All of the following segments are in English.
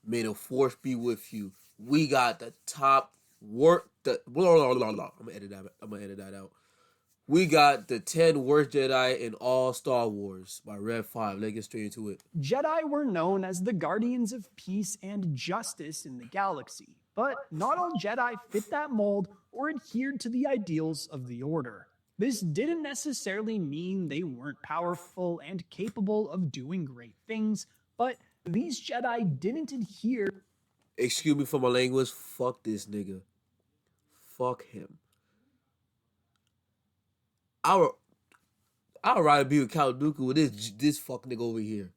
May the force be with you. We got the top work. The blah, blah, blah, blah. I'm gonna edit that. I'm gonna edit that out. We got the 10 worst Jedi in all Star Wars by Red 5. Let's get straight into it. Jedi were known as the guardians of peace and justice in the galaxy, but not all Jedi fit that mold or adhered to the ideals of the Order. This didn't necessarily mean they weren't powerful and capable of doing great things, but these Jedi didn't adhere. Excuse me for my language. Fuck this nigga. Fuck him. I'll, I'd rather be with Count Dooku with this fuck nigga over here.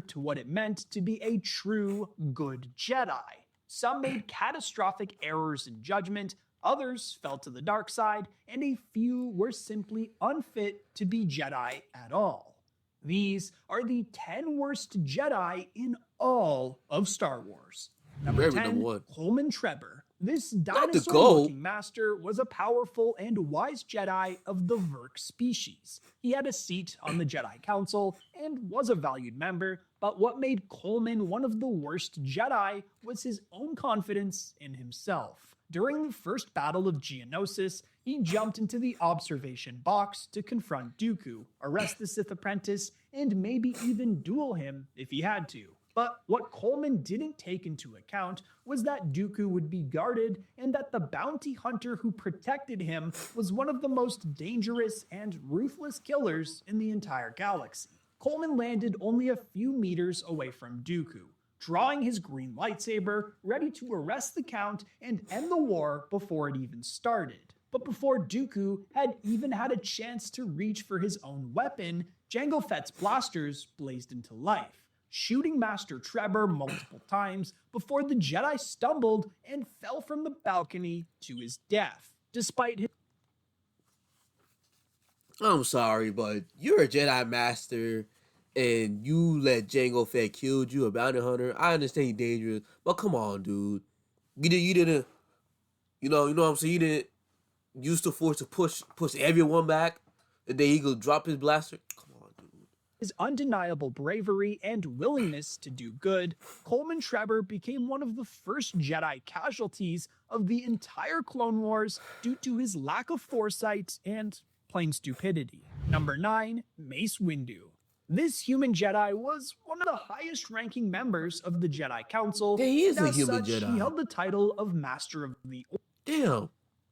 To what it meant to be a true good Jedi. Some made catastrophic errors in judgment, others fell to the dark side, and a few were simply unfit to be Jedi at all. These are the 10 worst Jedi in all of Star Wars. Number 10, Coleman Treber. This dinosaur-looking master was a powerful and wise Jedi of the Verk species. He had a seat on the Jedi Council and was a valued member, but what made Coleman one of the worst Jedi was his own confidence in himself. During the first battle of Geonosis, he jumped into the observation box to confront Dooku, arrest the Sith apprentice, and maybe even duel him if he had to. But what Coleman didn't take into account was that Dooku would be guarded and that the bounty hunter who protected him was one of the most dangerous and ruthless killers in the entire galaxy. Coleman landed only a few meters away from Dooku, drawing his green lightsaber, ready to arrest the Count and end the war before it even started. But before Dooku had even had a chance to reach for his own weapon, Jango Fett's blasters blazed into life, shooting Master Treber multiple times before the Jedi stumbled and fell from the balcony to his death. Despite his... I'm sorry, but you're a Jedi Master and you let Jango Fett kill you, a bounty hunter. I understand he's dangerous, but come on, dude. You didn't, you know what I'm saying? You didn't use the force to push everyone back, and then he could drop his blaster. His undeniable bravery and willingness to do good, Coleman Treber became one of the first Jedi casualties of the entire Clone Wars due to his lack of foresight and plain stupidity. Number 9, Mace Windu. This human Jedi was one of the highest ranking members of the Jedi Council. Yeah, he is a human Jedi. He held the title of Master of the Order. Damn.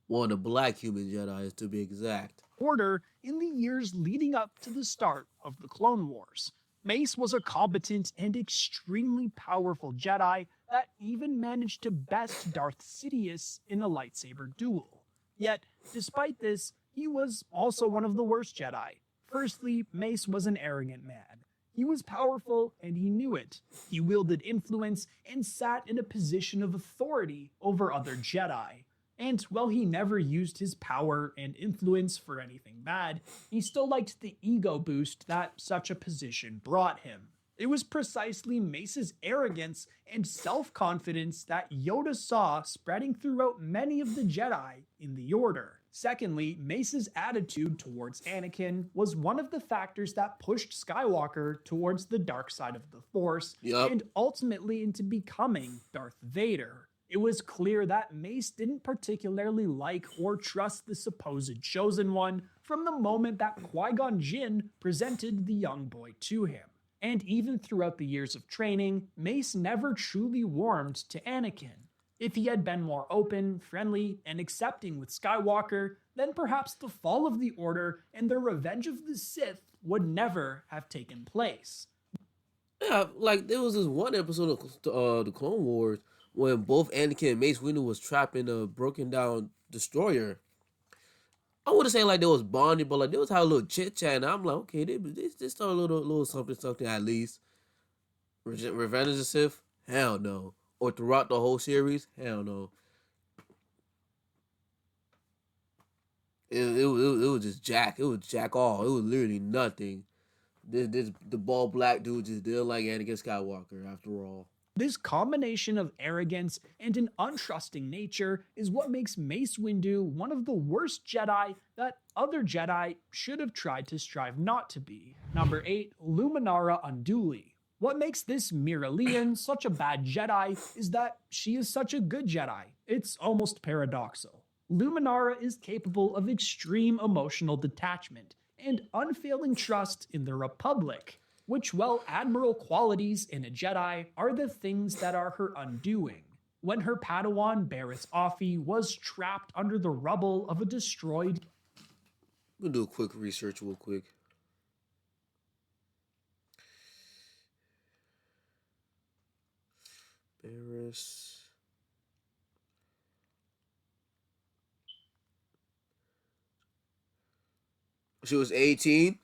One of the black human Jedis, to be exact. Order in the years leading up to the start of the Clone Wars. Mace was a competent and extremely powerful Jedi that even managed to best Darth Sidious in a lightsaber duel. Yet, despite this, he was also one of the worst Jedi. Firstly, Mace was an arrogant man. He was powerful and he knew it. He wielded influence and sat in a position of authority over other Jedi. And while he never used his power and influence for anything bad, he still liked the ego boost that such a position brought him. It was precisely Mace's arrogance and self-confidence that Yoda saw spreading throughout many of the Jedi in the Order. Secondly, Mace's attitude towards Anakin was one of the factors that pushed Skywalker towards the dark side of the Force and ultimately into becoming Darth Vader. It was clear that Mace didn't particularly like or trust the supposed Chosen One from the moment that Qui-Gon Jinn presented the young boy to him. And even throughout the years of training, Mace never truly warmed to Anakin. If he had been more open, friendly, and accepting with Skywalker, then perhaps the fall of the Order and the revenge of the Sith would never have taken place. Yeah, like there was this one episode of the Clone Wars when both Anakin and Mace Windu was trapped in a broken down destroyer. I wouldn't say like they was bonding, but like they was having a little chit chat, and I'm like, okay, they start a little something at least. Revenge of the Sith? Hell no. Or throughout the whole series? Hell no. It was just Jack. It was Jack all. It was literally nothing. The bald black dude just didn't like Anakin Skywalker after all. This combination of arrogance and an untrusting nature is what makes Mace Windu one of the worst Jedi that other Jedi should have tried to strive not to be. Number 8, Luminara Unduli. What makes this Myralian such a bad Jedi is that she is such a good Jedi. It's almost paradoxical. Luminara is capable of extreme emotional detachment and unfailing trust in the Republic, which, while admirable qualities in a Jedi, are the things that are her undoing. When her Padawan Barris Offee was trapped under the rubble of a destroyed. I'm gonna do a quick research real quick. Bareris. She was 18.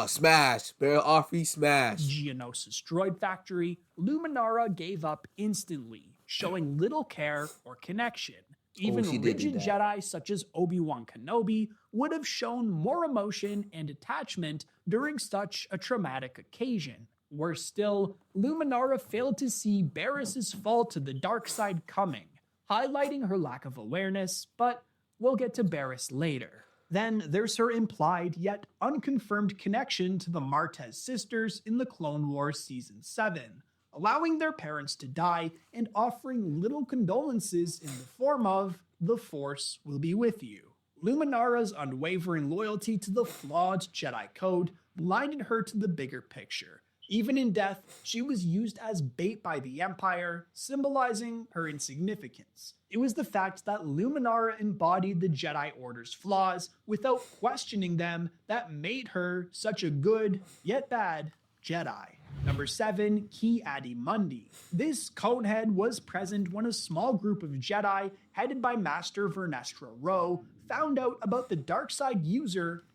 Smash. Barrel Offie smash. Geonosis droid factory, Luminara gave up instantly, showing little care or connection. Even she did do rigid that. Jedi such as Obi-Wan Kenobi would have shown more emotion and attachment during such a traumatic occasion. Worse still, Luminara failed to see Barris's fall to the dark side coming, highlighting her lack of awareness, but we'll get to Barris later. Then there's her implied yet unconfirmed connection to the Martez sisters in the Clone Wars Season 7, allowing their parents to die and offering little condolences in the form of, "The Force will be with you." Luminara's unwavering loyalty to the flawed Jedi Code blinded her to the bigger picture. Even in death, she was used as bait by the Empire, symbolizing her insignificance. It was the fact that Luminara embodied the Jedi Order's flaws without questioning them that made her such a good, yet bad, Jedi. Number 7, Ki-Adi-Mundi. This conehead was present when a small group of Jedi, headed by Master Vernestra Rwoh, found out about the dark side user.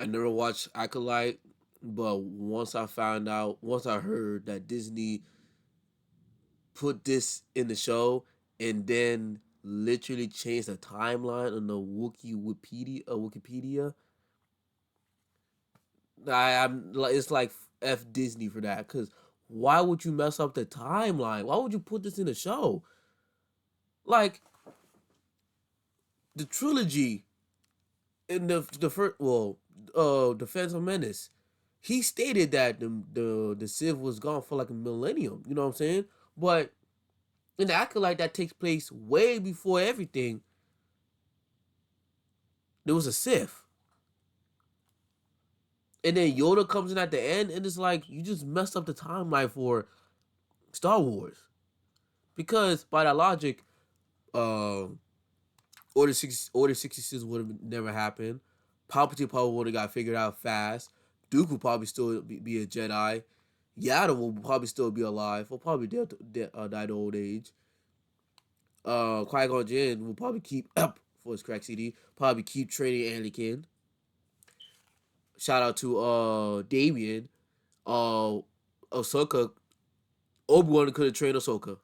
I never watched Acolyte, but once I heard that Disney put this in the show and then literally changed the timeline on the Wikipedia, I'm like, it's like F Disney for that. Because why would you mess up the timeline? Why would you put this in the show? Like the trilogy in the first, the Phantom Menace, he stated that the Sith was gone for like a millennium. You know what I'm saying? But in the Acolyte, that takes place way before everything. There was a Sith, and then Yoda comes in at the end, and it's like you just messed up the timeline for Star Wars. Because by that logic, Order 66 would have never happened. Palpatine probably would have got figured out fast. Dooku would probably still be a Jedi. Yaddle will probably still be alive. He'll probably died of old age. Qui-Gon Jinn will probably keep up for his crack CD. Probably keep training Anakin. Shout out to Damien. Ahsoka. Obi-Wan could have trained Ahsoka.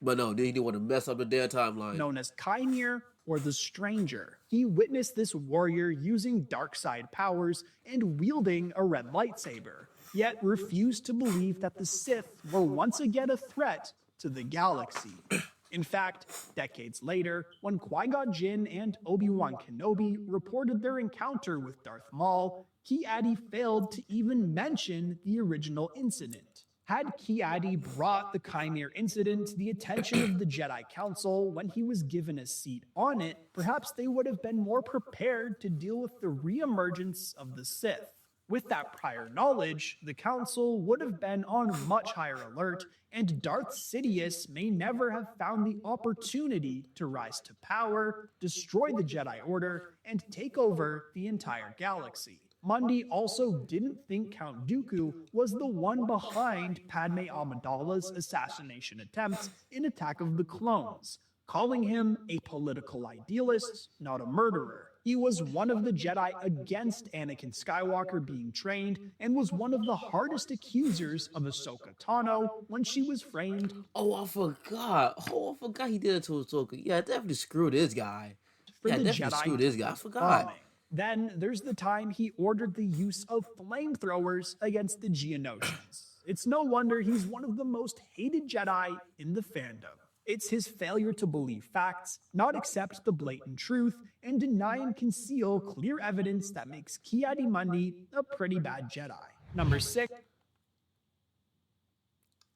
But no, they didn't want to mess up the damn timeline. Known as Kynir or the Stranger. He witnessed this warrior using dark side powers and wielding a red lightsaber, yet refused to believe that the Sith were once again a threat to the galaxy. In fact, decades later, when Qui-Gon Jinn and Obi-Wan Kenobi reported their encounter with Darth Maul, Ki-Adi failed to even mention the original incident. Had Ki-Adi brought the Kynir incident to the attention of the Jedi Council when he was given a seat on it, perhaps they would have been more prepared to deal with the re-emergence of the Sith. With that prior knowledge, the Council would have been on much higher alert, and Darth Sidious may never have found the opportunity to rise to power, destroy the Jedi Order, and take over the entire galaxy. Mundi also didn't think Count Dooku was the one behind Padme Amidala's assassination attempt in Attack of the Clones, calling him a political idealist, not a murderer. He was one of the Jedi against Anakin Skywalker being trained and was one of the hardest accusers of Ahsoka Tano when she was framed. I forgot he did it to Ahsoka. Yeah, definitely screw this guy. For the definitely Jedi screw this guy. I forgot. bombing. Then there's the time he ordered the use of flamethrowers against the Geonosians. It's no wonder he's one of the most hated Jedi in the fandom. It's his failure to believe facts, not accept the blatant truth, and deny and conceal clear evidence that makes Ki-Adi-Mundi a pretty bad Jedi. Number 6.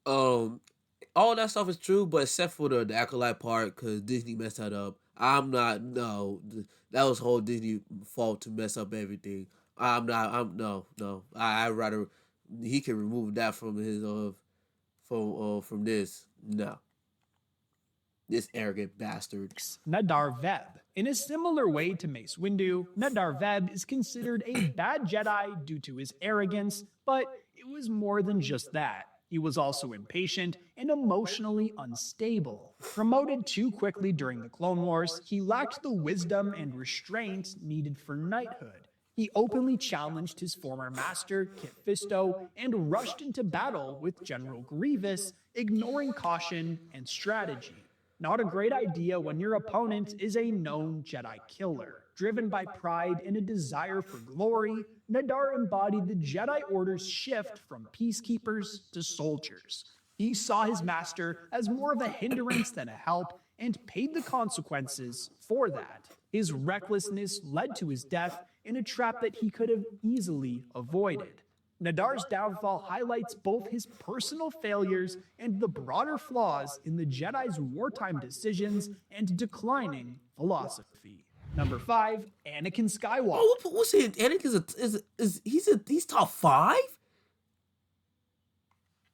Um, all that stuff is true, but except for the acolyte part, because Disney messed that up. I'm not. No, that was whole Disney fault to mess up everything. I'm not. I'm no, no. I rather he can remove that from his from this. No, this arrogant bastard. Nadar Veb. In a similar way to Mace Windu, Nadar Veb is considered a bad Jedi due to his arrogance, but it was more than just that. He was also impatient and emotionally unstable. Promoted too quickly during the Clone Wars, he lacked the wisdom and restraint needed for knighthood. He openly challenged his former master, Kit Fisto, and rushed into battle with General Grievous, ignoring caution and strategy. Not a great idea when your opponent is a known Jedi killer. Driven by pride and a desire for glory, Nadar embodied the Jedi Order's shift from peacekeepers to soldiers. He saw his master as more of a hindrance than a help and paid the consequences for that. His recklessness led to his death in a trap that he could have easily avoided. Nadar's downfall highlights both his personal failures and the broader flaws in the Jedi's wartime decisions and declining philosophy. Number 5, Anakin Skywalker. Oh, what's it? Anakin he's top 5?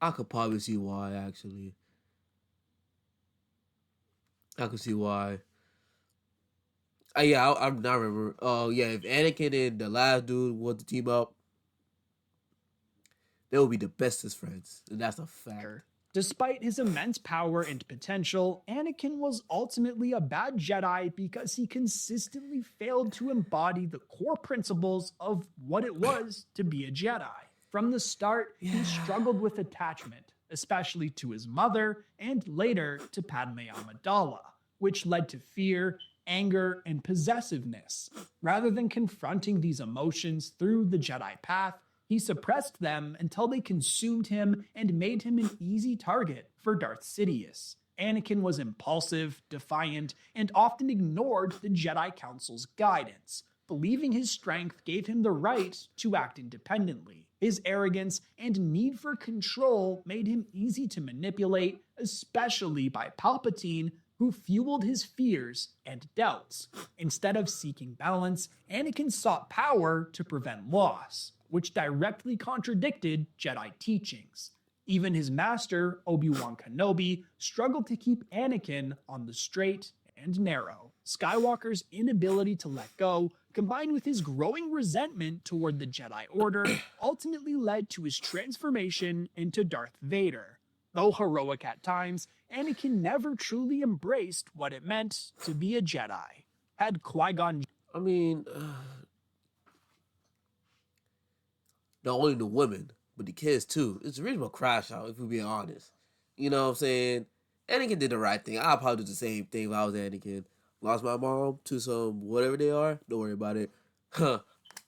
I could probably see why. Actually, I could see why. Yeah, I'm not remember. Oh yeah, if Anakin and the last dude want to team up, they will be the bestest friends, and that's a fact. Despite his immense power and potential, Anakin was ultimately a bad Jedi because he consistently failed to embody the core principles of what it was to be a Jedi. From the start, he struggled with attachment, especially to his mother and later to Padme Amidala, which led to fear, anger, and possessiveness. Rather than confronting these emotions through the Jedi path, he suppressed them until they consumed him and made him an easy target for Darth Sidious. Anakin was impulsive, defiant, and often ignored the Jedi Council's guidance. Believing his strength gave him the right to act independently. His arrogance and need for control made him easy to manipulate, especially by Palpatine, who fueled his fears and doubts. Instead of seeking balance, Anakin sought power to prevent loss, which directly contradicted Jedi teachings. Even his master, Obi-Wan Kenobi, struggled to keep Anakin on the straight and narrow. Skywalker's inability to let go, combined with his growing resentment toward the Jedi Order, ultimately led to his transformation into Darth Vader. Though heroic at times, Anakin never truly embraced what it meant to be a Jedi. Had Qui-Gon... I mean, not only the women, but the kids too. It's a reasonable crash out, if we're being honest. You know what I'm saying? Anakin did the right thing. I'll probably do the same thing if I was Anakin. Lost my mom to some whatever they are. Don't worry about it. Huh.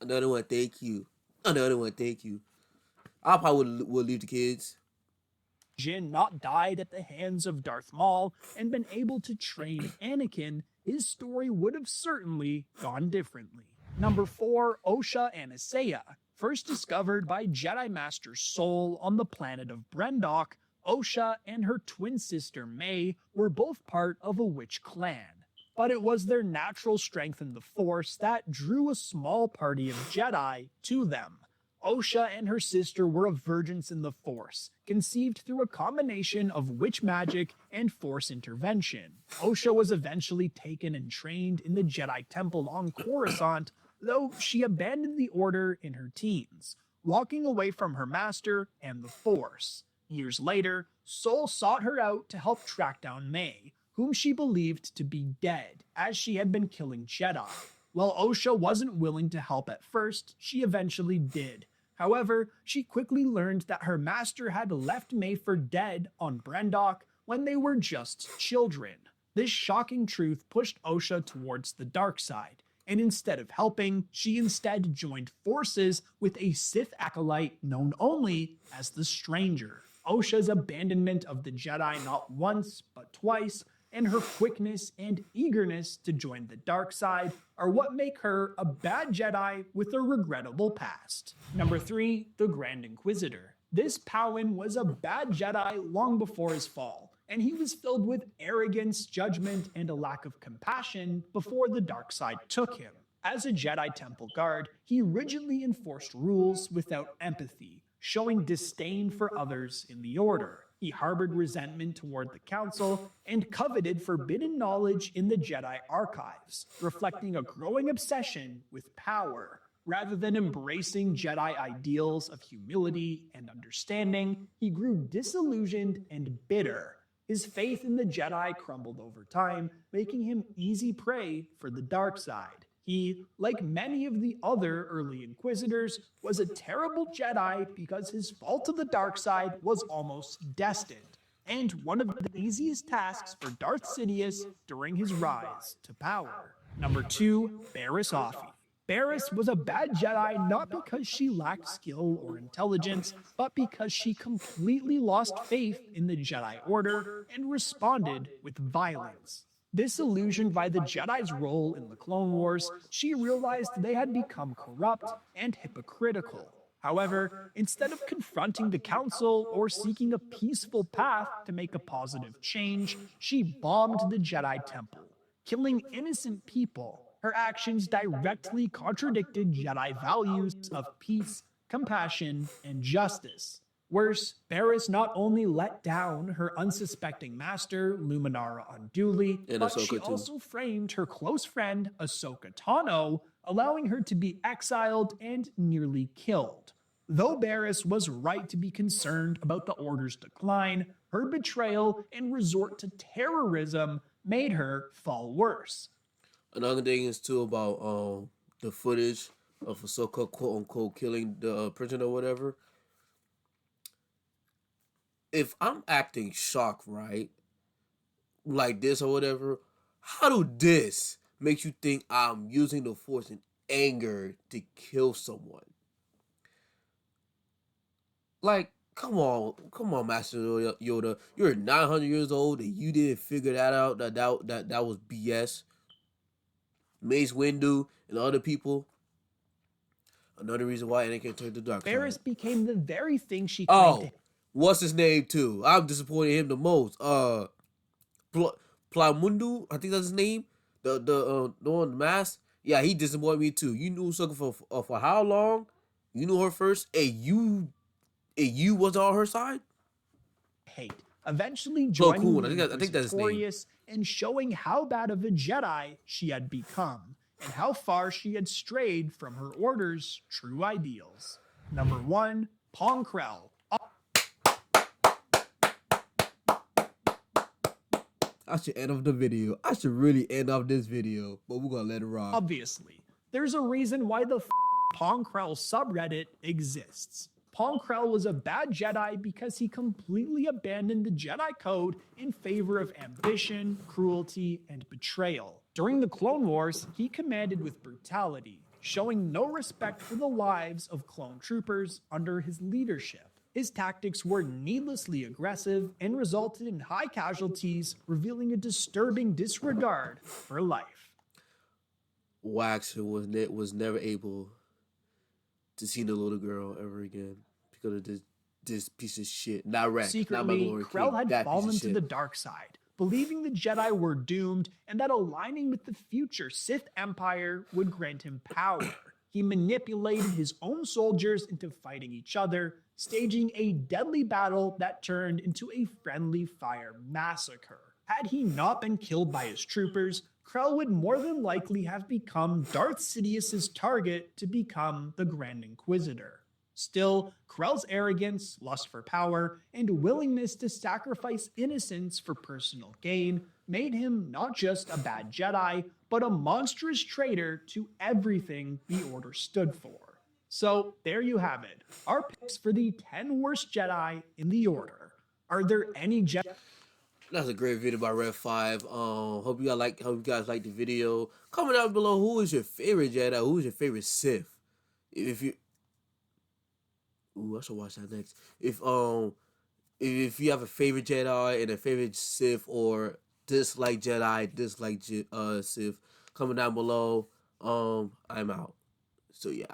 Another one, thank you. Another one, thank you. I probably would leave the kids. Jin not died at the hands of Darth Maul and been able to train Anakin, his story would have certainly gone differently. Number 4, Osha Anisaya. First discovered by Jedi Master Soul on the planet of Brendok, Osha and her twin sister May were both part of a witch clan. But it was their natural strength in the Force that drew a small party of Jedi to them. Osha and her sister were of virgins in the Force, conceived through a combination of witch magic and Force intervention. Osha was eventually taken and trained in the Jedi Temple on Coruscant, though she abandoned the order in her teens, walking away from her master and the Force. Years later, Soul sought her out to help track down May, whom she believed to be dead, as she had been killing Jedi. While Osha wasn't willing to help at first, she eventually did. However, she quickly learned that her master had left May for dead on Brendok when they were just children. This shocking truth pushed Osha towards the dark side, and instead of helping, she instead joined forces with a Sith acolyte known only as the Stranger. Osha's abandonment of the Jedi not once, but twice, and her quickness and eagerness to join the dark side are what make her a bad Jedi with a regrettable past. Number 3, the Grand Inquisitor. This Powin was a bad Jedi long before his fall, and he was filled with arrogance, judgment, and a lack of compassion before the dark side took him. As a Jedi Temple guard, he rigidly enforced rules without empathy, showing disdain for others in the Order. He harbored resentment toward the Council and coveted forbidden knowledge in the Jedi archives, reflecting a growing obsession with power. Rather than embracing Jedi ideals of humility and understanding, he grew disillusioned and bitter. His faith in the Jedi crumbled over time, making him easy prey for the dark side. He, like many of the other early Inquisitors, was a terrible Jedi because his fall to the dark side was almost destined, and one of the easiest tasks for Darth Sidious during his rise to power. Number 2, Bareris. Bareris was a bad Jedi not because she lacked skill or intelligence, but because she completely lost faith in the Jedi Order and responded with violence. Disillusioned by the Jedi's role in the Clone Wars, she realized they had become corrupt and hypocritical. However, instead of confronting the Council or seeking a peaceful path to make a positive change, she bombed the Jedi Temple, killing innocent people. Her actions directly contradicted Jedi values of peace, compassion, and justice. Worse, Bareris not only let down her unsuspecting master, Luminara, unduly, And but Ahsoka she too. also framed her close friend, Ahsoka Tano, allowing her to be exiled and nearly killed. Though Bareris was right to be concerned about the Order's decline, her betrayal and resort to terrorism made her fall worse. Another thing is too about the footage of Ahsoka quote unquote killing the prisoner or whatever. If I'm acting shocked, right, like this or whatever, how do this makes you think I'm using the force in anger to kill someone? Like, come on, Master Yoda. You're 900 years old and you didn't figure that out. That was BS. Mace Windu and other people. Another reason why Anakin turned to the dark Bareris side. became the very thing she claimed to. Oh, what's his name too? I'm disappointed in him the most. Pl- Plamundu, I think that's his name. The one with the mask. Yeah, he disappointed me too. You knew Sucker for how long? You knew her first, and you was on her side. Hate, eventually Plo joining Koon, the I think that's his name. Inquisitorius and showing how bad of a Jedi she had become and how far she had strayed from her Order's true ideals. Number 1, Pong Krell. I should end off the video. I should really end off this video, but we're gonna let it rock. Obviously, there's a reason why the Pong Krell subreddit exists. Pong Krell was a bad Jedi because he completely abandoned the Jedi Code in favor of ambition, cruelty, and betrayal. During the Clone Wars, he commanded with brutality, showing no respect for the lives of clone troopers under his leadership. His tactics were needlessly aggressive and resulted in high casualties, revealing a disturbing disregard for life. Wax was never able to see the little girl ever again because of this piece of shit. Not Rex, not Secretly, Mandalorian Krell King, had that piece fallen of to shit. the dark side, believing the Jedi were doomed and that aligning with the future Sith Empire would grant him power. He manipulated his own soldiers into fighting each other, staging a deadly battle that turned into a friendly fire massacre. Had he not been killed by his troopers, Krell would more than likely have become Darth Sidious's target to become the Grand Inquisitor. Still, Krell's arrogance, lust for power, and willingness to sacrifice innocence for personal gain made him not just a bad Jedi, but a monstrous traitor to everything the Order stood for. So, there you have it. Our picks for the 10 worst Jedi in the Order. Are there any Jedi? That's a great video by Red 5. Hope you guys like the video. Comment down below who is your favorite Jedi, who is your favorite Sith. If you I should watch that next. If if you have a favorite Jedi and a favorite Sith, or dislike Jedi, dislike Sith, comment down below. I'm out. So yeah.